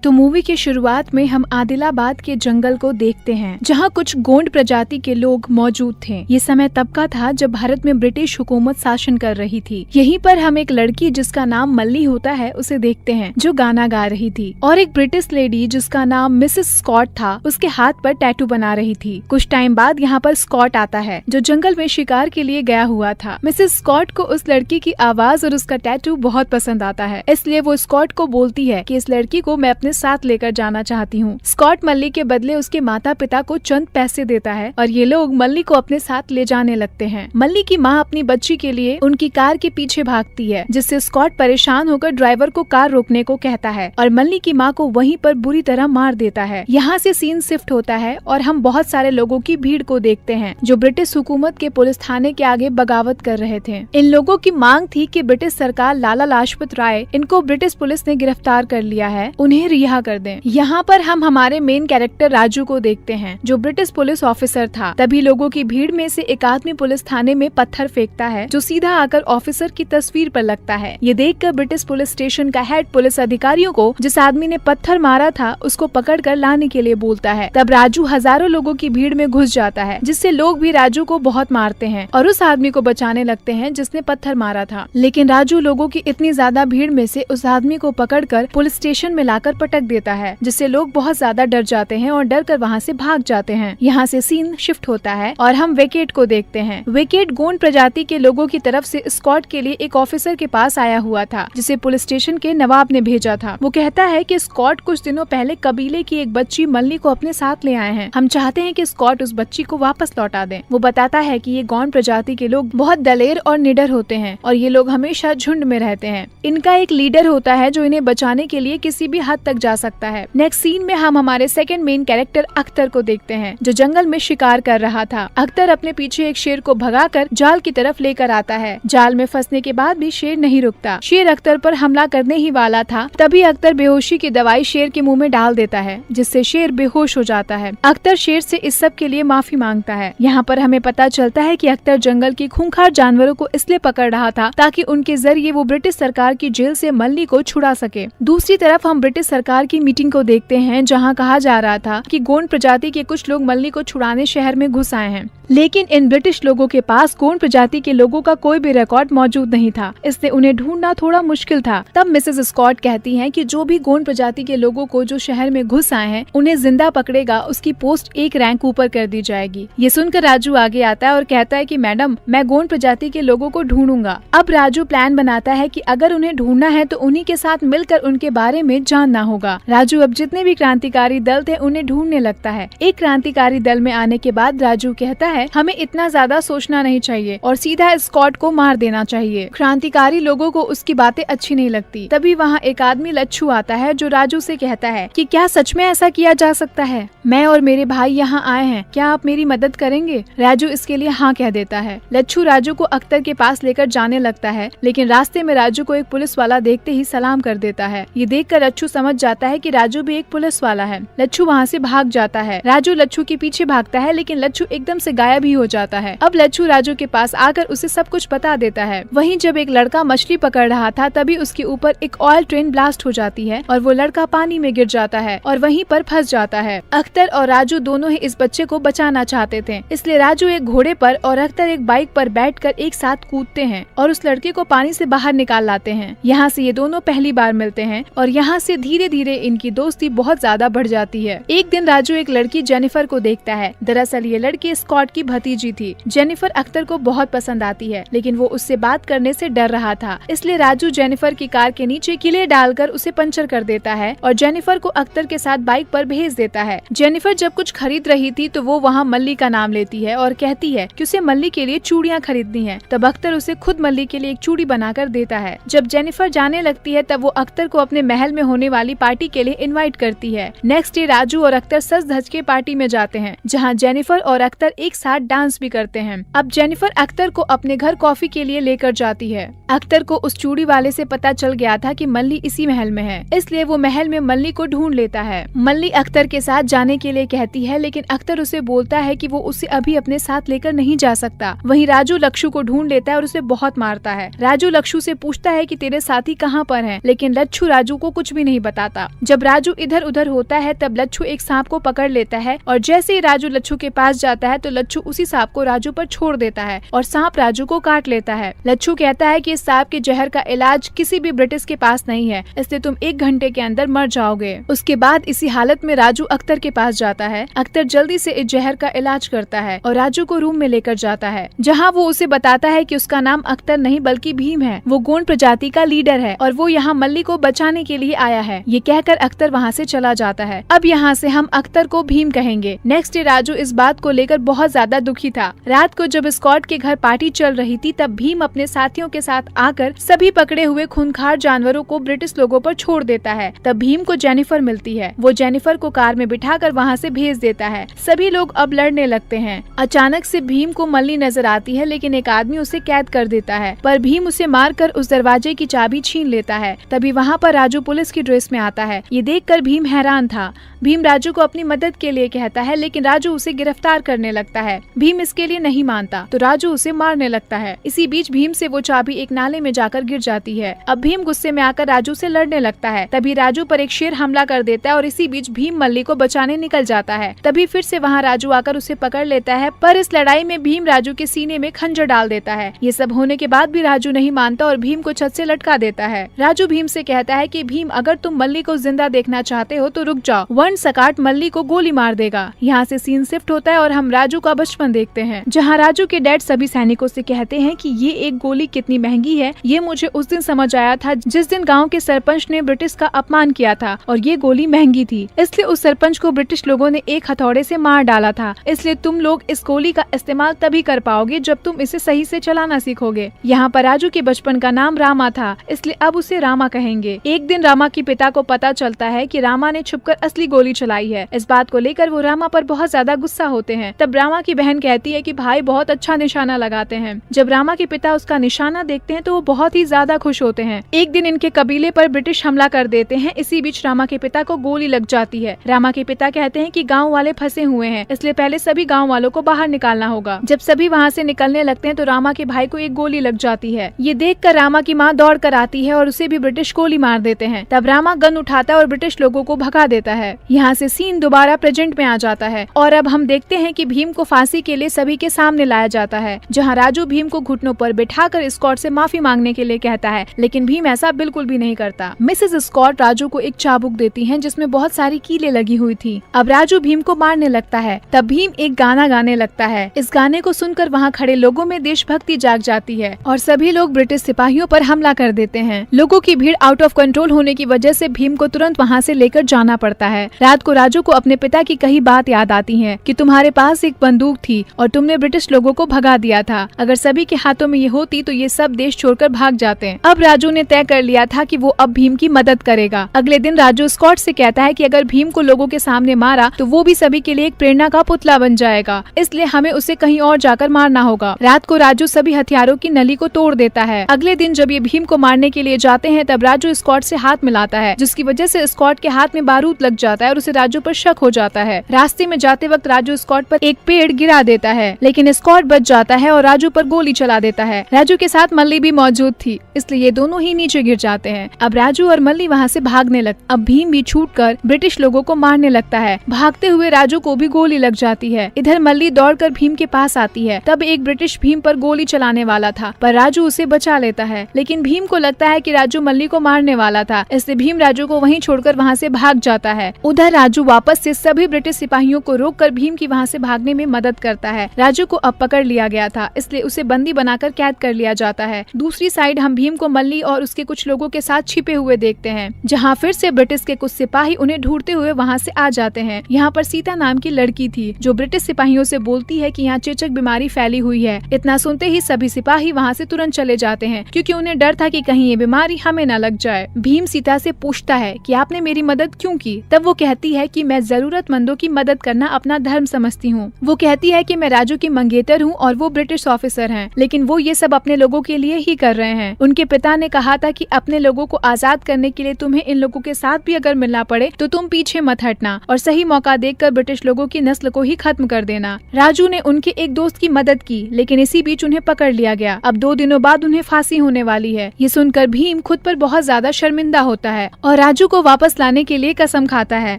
तो मूवी की शुरुआत में हम आदिलाबाद के जंगल को देखते हैं, जहां कुछ गोंड प्रजाति के लोग मौजूद थे। ये समय तब का था जब भारत में ब्रिटिश हुकूमत शासन कर रही थी। यहीं पर हम एक लड़की जिसका नाम मल्ली होता है उसे देखते हैं, जो गाना गा रही थी, और एक ब्रिटिश लेडी जिसका नाम मिसेस स्कॉट था, उसके हाथ पर टैटू बना रही थी। कुछ टाइम बाद यहाँ पर स्कॉट आता है, जो जंगल में शिकार के लिए गया हुआ था। मिसेस स्कॉट को उस लड़की की आवाज और उसका टैटू बहुत पसंद आता है, इसलिए वो स्कॉट को बोलती है कि इस लड़की को मैं अपने साथ लेकर जाना चाहती हूँ। स्कॉट मल्ली के बदले उसके माता पिता को चंद पैसे देता है और ये लोग मल्ली को अपने साथ ले जाने लगते हैं। मल्ली की माँ अपनी बच्ची के लिए उनकी कार के पीछे भागती है, जिससे स्कॉट परेशान होकर ड्राइवर को कार रोकने को कहता है और मल्ली की माँ को वहीं पर बुरी तरह मार देता है। यहाँ से सीन शिफ्ट होता है और हम बहुत सारे लोगों की भीड़ को देखते हैं, जो ब्रिटिश हुकूमत के पुलिस थाने के आगे बगावत कर रहे थे। इन लोगों की मांग थी कि ब्रिटिश सरकार लाला लाजपत राय, इनको ब्रिटिश पुलिस ने गिरफ्तार कर लिया है, उन्हें रिहा कर दें। यहाँ पर हम हमारे मेन कैरेक्टर राजू को देखते हैं, जो ब्रिटिश पुलिस ऑफिसर था। तभी लोगों की भीड़ में से एक आदमी पुलिस थाने में पत्थर फेंकता है, जो सीधा आकर ऑफिसर की तस्वीर पर लगता है। ये देखकर ब्रिटिश पुलिस स्टेशन का हेड पुलिस अधिकारियों को जिस आदमी ने पत्थर मारा था उसको पकड़कर लाने के लिए बोलता है। तब राजू हजारों लोगों की भीड़ में घुस जाता है, जिससे लोग भी राजू को बहुत मारते हैं और उस आदमी को बचाने लगते हैं जिसने पत्थर मारा था। लेकिन राजू लोगों की इतनी ज्यादा भीड़ में से उस आदमी को पकड़कर पुलिस स्टेशन में लाकर पटक देता है, जिससे लोग बहुत ज्यादा डर जाते हैं और डर कर वहाँ से भाग जाते हैं। यहाँ से सीन शिफ्ट होता है और हम विकेट को देखते हैं। विकेट गोंड प्रजाति के लोगों की तरफ से स्कॉट के लिए एक ऑफिसर के पास आया हुआ था, जिसे पुलिस स्टेशन के नवाब ने भेजा था। वो कहता है कि स्कॉट कुछ दिनों पहले कबीले की एक बच्ची मल्ली को अपने साथ ले आए हैं। हम चाहते हैं कि स्कॉट उस बच्ची को वापस लौटा दें। वो बताता है कि ये गोंड प्रजाति के लोग बहुत दलेर और निडर होते हैं और ये लोग हमेशा झुंड में रहते हैं। इनका एक लीडर होता है जो इन्हें बचाने के लिए किसी भी हद तक जा सकता है। नेक्स्ट सीन में हम हमारे सेकंड मेन कैरेक्टर अख्तर को देखते हैं, जो जंगल में शिकार कर रहा था। अख्तर अपने पीछे एक शेर को भगाकर जाल की तरफ लेकर आता है। जाल में फंसने के बाद भी शेर नहीं रुकता। शेर अख्तर पर हमला करने ही वाला था, तभी अख्तर बेहोशी की दवाई शेर के मुंह में डाल देता है, जिससे शेर बेहोश हो जाता है। अख्तर शेर से इस सब के लिए माफी मांगता है। यहाँ पर हमें पता चलता है कि अख्तर जंगल की खूंखार जानवरों को इसलिए पकड़ रहा था ताकि उनके जरिए वो ब्रिटिश सरकार की जेल से मल्ली को छुड़ा सके। दूसरी तरफ हम ब्रिटिश सरकार की मीटिंग को देखते हैं, जहाँ कहा जा रहा था कि गोंड प्रजाति के कुछ लोग मल्ली को छुड़ाने शहर में घुस आए हैं, लेकिन इन ब्रिटिश लोगों के पास गोंड प्रजाति के लोगों का कोई भी रिकॉर्ड मौजूद नहीं था, इसलिए उन्हें ढूंढना थोड़ा मुश्किल था। तब मिसेस स्कॉट कहती हैं कि जो भी गोंड प्रजाति के लोगों को जो शहर में घुस आए हैं उन्हें जिंदा पकड़ेगा, उसकी पोस्ट एक रैंक ऊपर कर दी जाएगी। ये सुनकर राजू आगे आता है और कहता है कि मैडम, मैं गोंड प्रजाति के लोगों को ढूंढूंगा। अब राजू प्लान बनाता है कि अगर उन्हें ढूंढना है तो उन्हीं के साथ मिलकर उनके बारे में जानना होगा। राजू अब जितने भी क्रांतिकारी दल थे उन्हें ढूंढने लगता है। एक क्रांतिकारी दल में आने के बाद राजू कहता है, हमें इतना ज्यादा सोचना नहीं चाहिए और सीधा स्कॉट को मार देना चाहिए। क्रांतिकारी लोगों को उसकी बातें अच्छी नहीं लगती। तभी वहाँ एक आदमी लच्छू आता है, जो राजू से कहता है कि क्या सच में ऐसा किया जा सकता है? मैं और मेरे भाई यहाँ आए हैं, क्या आप मेरी मदद करेंगे? राजू इसके लिए हाँ कह देता है। लच्छू राजू को अख्तर के पास लेकर जाने लगता है, लेकिन रास्ते में राजू को एक पुलिस वाला देखते ही सलाम कर देता है। ये देखकर लच्छू समझ जाता है कि राजू भी एक पुलिस वाला है। लच्छू वहाँ से भाग जाता है। राजू लच्छू के पीछे भागता है, लेकिन लच्छू एकदम से गायब ही हो जाता है। अब लच्छू राजू के पास आकर उसे सब कुछ बता देता है। वहीं जब एक लड़का मछली पकड़ रहा था, तभी उसके ऊपर एक ऑयल ट्रेन ब्लास्ट हो जाती है और वो लड़का पानी में गिर जाता है और वहीं पर फंस जाता है। अख्तर और राजू दोनों ही इस बच्चे को बचाना चाहते थे, इसलिए राजू एक घोड़े पर और अख्तर एक बाइक पर बैठकर एक साथ कूदते हैं और उस लड़के को पानी से बाहर निकाल लाते हैं। यहाँ से ये दोनों पहली बार मिलते हैं और यहाँ से धीरे धीरे इनकी दोस्ती बहुत ज्यादा बढ़ जाती है। एक दिन राजू एक लड़की जेनिफर को देखता है। दरअसल ये लड़की स्कॉट की भतीजी थी। जेनिफर अख्तर को बहुत पसंद आती है, लेकिन वो उससे बात करने से डर रहा था, इसलिए राजू जेनिफर की कार के नीचे किले डालकर उसे पंचर कर देता है और जेनिफर को अख्तर के साथ बाइक पर भेज देता है। जेनिफर जब कुछ खरीद रही थी तो वो वहाँ मल्ली का नाम लेती है और कहती है कि उसे मल्ली के लिए चूड़ियाँ खरीदनी है। तब अख्तर उसे खुद मल्ली के लिए एक चूड़ी बनाकर देता है। जब जेनिफर जाने लगती है तब वो अख्तर को अपने महल में होने वाली पार्टी के लिए इनवाइट करती है। नेक्स्ट डे राजू और अख्तर सज धज के पार्टी में जाते हैं, जहाँ जेनिफर और अख्तर एक साथ डांस भी करते हैं। अब जेनिफर अख्तर को अपने घर कॉफी के लिए लेकर जाती है। अख्तर को उस चूड़ी वाले से पता चल गया था कि मल्ली इसी महल में है, इसलिए वो महल में मल्ली को ढूंढ लेता है। मल्ली अख्तर के साथ जाने के लिए कहती है, लेकिन अख्तर उसे बोलता है कि वो उसे अभी अपने साथ लेकर नहीं जा सकता। वहीं राजू लच्छू को ढूंढ लेता है और उसे बहुत मारता है। राजू लच्छू से पूछता है कि तेरे साथी कहाँ पर हैं, लेकिन लच्छू राजू को कुछ भी नहीं बताता। जाता। जब राजू इधर उधर होता है तब लच्छू एक सांप को पकड़ लेता है और जैसे ही राजू लच्छू के पास जाता है तो लच्छू उसी सांप को राजू पर छोड़ देता है और सांप राजू को काट लेता है। लच्छू कहता है कि इस सांप के जहर का इलाज किसी भी ब्रिटिश के पास नहीं है, इसलिए तुम 1 घंटे के अंदर मर जाओगे। उसके बाद इसी हालत में राजू अख्तर के पास जाता है। अख्तर जल्दी से इस जहर का इलाज करता है और राजू को रूम में लेकर जाता है, जहाँ वो उसे बताता है कि उसका नाम अख्तर नहीं बल्कि भीम है। वो गोंड प्रजाति का लीडर है और वो यहाँ मल्ली को बचाने के लिए आया है। ये कहकर अख्तर वहाँ से चला जाता है। अब यहाँ से हम अख्तर को भीम कहेंगे। नेक्स्ट डे राजू इस बात को लेकर बहुत ज्यादा दुखी था। रात को जब स्कॉट के घर पार्टी चल रही थी तब भीम अपने साथियों के साथ आकर सभी पकड़े हुए खूंखार जानवरों को ब्रिटिश लोगों पर छोड़ देता है। तब भीम को जेनिफर मिलती है। वो जेनिफर को कार में बिठाकर वहाँ से भेज देता है। सभी लोग अब लड़ने लगते हैं। अचानक से भीम को मल्ली नजर आती है, लेकिन एक आदमी उसे कैद कर देता है, पर भीम उसे मारकर उस दरवाजे की चाबी छीन लेता है। तभी वहाँ पर राजू पुलिस की ड्रेस में आता है। ये देखकर भीम हैरान था। भीम राजू को अपनी मदद के लिए कहता है, लेकिन राजू उसे गिरफ्तार करने लगता है। भीम इसके लिए नहीं मानता तो राजू उसे मारने लगता है। इसी बीच भीम से वो चाबी एक नाले में जाकर गिर जाती है। अब भीम गुस्से में आकर राजू से लड़ने लगता है। तभी राजू पर एक शेर हमला कर देता है और इसी बीच भीम मल्ली को बचाने निकल जाता है। तभी फिर से वहाँ राजू आकर उसे पकड़ लेता है, पर इस लड़ाई में भीम राजू के सीने में खंजर डाल देता है। ये सब होने के बाद भी राजू नहीं मानता और भीम को छत से लटका देता है। राजू भीम से कहता है कि भीम, अगर तुम मल्ली को जिंदा देखना चाहते हो तो रुक जाओ, वरन सकाट मल्ली को गोली मार देगा। यहाँ से सीन शिफ्ट होता है और हम राजू का बचपन देखते हैं, जहाँ राजू के डैड सभी सैनिकों से कहते हैं कि ये एक गोली कितनी महंगी है। ये मुझे उस दिन समझ आया था जिस दिन गाँव के सरपंच ने ब्रिटिश का अपमान किया था और ये गोली महंगी थी, इसलिए उस सरपंच को ब्रिटिश लोगों ने एक हथौड़े से मार डाला था। इसलिए तुम लोग इस गोली का इस्तेमाल तभी कर पाओगे जब तुम इसे सही से चलाना सीखोगे। यहाँ पर राजू के बचपन का नाम रामा था, इसलिए अब उसे रामा कहेंगे। एक दिन रामा के पिता को पता चलता है कि रामा ने छुपकर असली गोली चलाई है। इस बात को लेकर वो रामा पर बहुत ज्यादा गुस्सा होते हैं। तब रामा की बहन कहती है कि भाई बहुत अच्छा निशाना लगाते हैं। जब रामा के पिता उसका निशाना देखते हैं तो वो बहुत ही ज्यादा खुश होते हैं। एक दिन इनके कबीले पर ब्रिटिश हमला कर देते हैं। इसी बीच रामा के पिता को गोली लग जाती है। रामा के पिता कहते हैं कि गाँव वाले फंसे हुए हैं, इसलिए पहले सभी गाँव वालों को बाहर निकालना होगा। जब सभी वहाँ से निकलने लगते हैं तो रामा के भाई को एक गोली लग जाती है। ये देखकर रामा की माँ दौड़ कर आती है और उसे भी ब्रिटिश गोली मार देते हैं। तब रामा गन उठाता है और ब्रिटिश लोगों को भगा देता है। यहाँ से सीन दोबारा प्रेजेंट में आ जाता है और अब हम देखते हैं कि भीम को फांसी के लिए सभी के सामने लाया जाता है, जहाँ राजू भीम को घुटनों पर बिठाकर स्कॉट से माफी मांगने के लिए कहता है, लेकिन भीम ऐसा बिल्कुल भी नहीं करता। मिसेस स्कॉट राजू को एक चाबुक देती हैं जिसमें बहुत सारी कीलें लगी हुई थी। अब राजू भीम को मारने लगता है। तब भीम एक गाना गाने लगता है। इस गाने को सुनकर वहाँ खड़े लोगों में देशभक्ति जाग जाती है और सभी लोग ब्रिटिश सिपाहियों पर हमला कर देते हैं। लोगों की भीड़ आउट ऑफ कंट्रोल होने की वजह से भीम को तुरंत वहाँ से लेकर जाना पड़ता है। रात को राजू को अपने पिता की कही बात याद आती है कि तुम्हारे पास एक बंदूक थी और तुमने ब्रिटिश लोगों को भगा दिया था। अगर सभी के हाथों में ये होती तो ये सब देश छोड़कर भाग जाते हैं। अब राजू ने तय कर लिया था कि वो अब भीम की मदद करेगा। अगले दिन राजू स्कॉट से कहता है कि अगर भीम को लोगों के सामने मारा तो वो भी सभी के लिए एक प्रेरणा का पुतला बन जाएगा, इसलिए हमें उसे कहीं और जाकर मारना होगा। रात को राजू सभी हथियारों की नली को तोड़ देता है। अगले दिन जब ये भीम को मारने के लिए जाते हैं तब राजू स्कॉट से हाथ मिलाता है, जिसकी वजह से स्कॉट के हाथ में बारूद लग जाता है और उसे राजू पर शक हो जाता है। रास्ते में जाते वक्त राजू स्कॉट पर एक पेड़ गिरा देता है, लेकिन स्कॉट बच जाता है और राजू पर गोली चला देता है। राजू के साथ मल्ली भी मौजूद थी, इसलिए ये दोनों ही नीचे गिर जाते हैं। अब राजू और मल्ली वहाँ से भागने लगते। अब भीम भी छूटकर ब्रिटिश लोगों को मारने लगता है। भागते हुए राजू को भी गोली लग जाती है। इधर मल्ली दौड़कर भीम के पास आती है। तब एक ब्रिटिश भीम पर गोली चलाने वाला था, पर राजू उसे बचा लेता है। लेकिन भीम को लगता है कि राजू मल्ली को मारने वाला था, इसलिए भीम राजू को वहीं छोड़कर वहाँ से भाग जाता है। उधर राजू वापस से सभी ब्रिटिश सिपाहियों को रोककर भीम की वहाँ से भागने में मदद करता है। राजू को अब पकड़ लिया गया था, इसलिए उसे बंदी बनाकर कैद कर लिया जाता है। दूसरी साइड हम भीम को मल्ली और उसके कुछ लोगों के साथ छिपे हुए देखते हैं, जहाँ फिर से ब्रिटिश के कुछ सिपाही उन्हें ढूंढते हुए वहाँ से आ जाते हैं। यहाँ पर सीता नाम की लड़की थी जो ब्रिटिश सिपाहियों से बोलती है कि यहाँ चेचक बीमारी फैली हुई है। इतना सुनते ही सभी सिपाही वहाँ से तुरंत चले जाते हैं, क्योंकि उन्हें डर था कि कहीं ये बीमारी हमें न लग जाए। भीम सीता से पूछता है कि आपने मेरी मदद क्यों की? तब वो कहती है कि मैं जरूरतमंदों की मदद करना अपना धर्म समझती हूँ। वो कहती है कि मैं राजू की मंगेतर हूँ और वो ब्रिटिश ऑफिसर हैं, लेकिन वो ये सब अपने लोगों के लिए ही कर रहे हैं। उनके पिता ने कहा था कि अपने लोगों को आजाद करने के लिए तुम्हें इन लोगों के साथ भी अगर मिलना पड़े तो तुम पीछे मत हटना और सही मौका देखकर ब्रिटिश लोगों की नस्ल को ही खत्म कर देना। राजू ने उनके एक दोस्त की मदद की, लेकिन इसी बीच उन्हें पकड़ लिया गया। अब 2 दिनों बाद उन्हें फांसी होने वाली है। ये सुनकर भीम खुद पर बहुत ज्यादा शर्मिंदा होता है और राजू को वापस लाने के लिए कसम खाता है।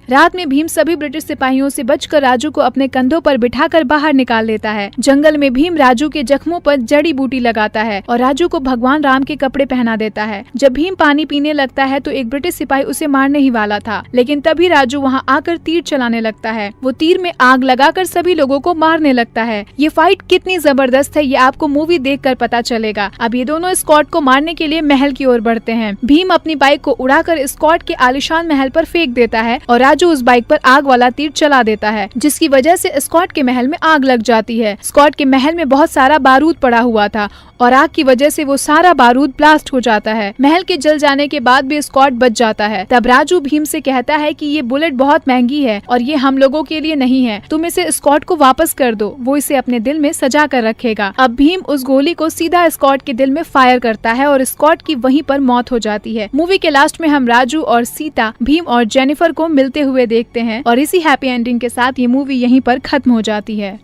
रात में भीम सभी ब्रिटिश सिपाहियों से बचकर राजू को अपने कंधों पर बिठाकर बाहर निकाल लेता है। जंगल में भीम राजू के जख्मों पर जड़ी बूटी लगाता है और राजू को भगवान राम के कपड़े पहना देता है। जब भीम पानी पीने लगता है तो एक ब्रिटिश सिपाही उसे मारने ही वाला था, लेकिन तभी राजू वहां आकर तीर चलाने लगता है। वो तीर में आग लगाकर सभी लोगों को मारने लगता है। ये फाइट कितनी जबरदस्त है ये आपको मूवी देखकर पता चलेगा। अब ये दोनों स्कॉट को मारने के लिए महल की ओर बढ़ते हैं। भीम अपनी बाइक को उड़ाकर स्कॉट के आलीशान महल पर फेंक देता है और राजू उस बाइक पर आग वाला तीर चला देता है, जिसकी वजह से स्कॉट के महल में आग लग जाती है। स्कॉट के महल में बहुत सारा बारूद पड़ा हुआ था और आग की वजह से वो सारा बारूद ब्लास्ट हो जाता है। महल के जल जाने के बाद भी स्कॉट बच जाता है। तब राजू भीम से कहता है कि ये बुलेट बहुत महंगी है और ये हम लोगों के लिए नहीं है, तुम इसे स्कॉट को वापस कर दो, वो इसे अपने दिल में सजा कर रखेगा। अब भीम उस गोली को सीधा स्कॉट के दिल में फायर करता है और स्कॉट की वहीं पर मौत हो जाती है। मूवी के लास्ट में हम राजू और सीता, भीम और जेनिफर को मिलते हुए देखते हैं और इसी हैप्पी एंडिंग के साथ ये मूवी यहीं पर खत्म हो जाती है।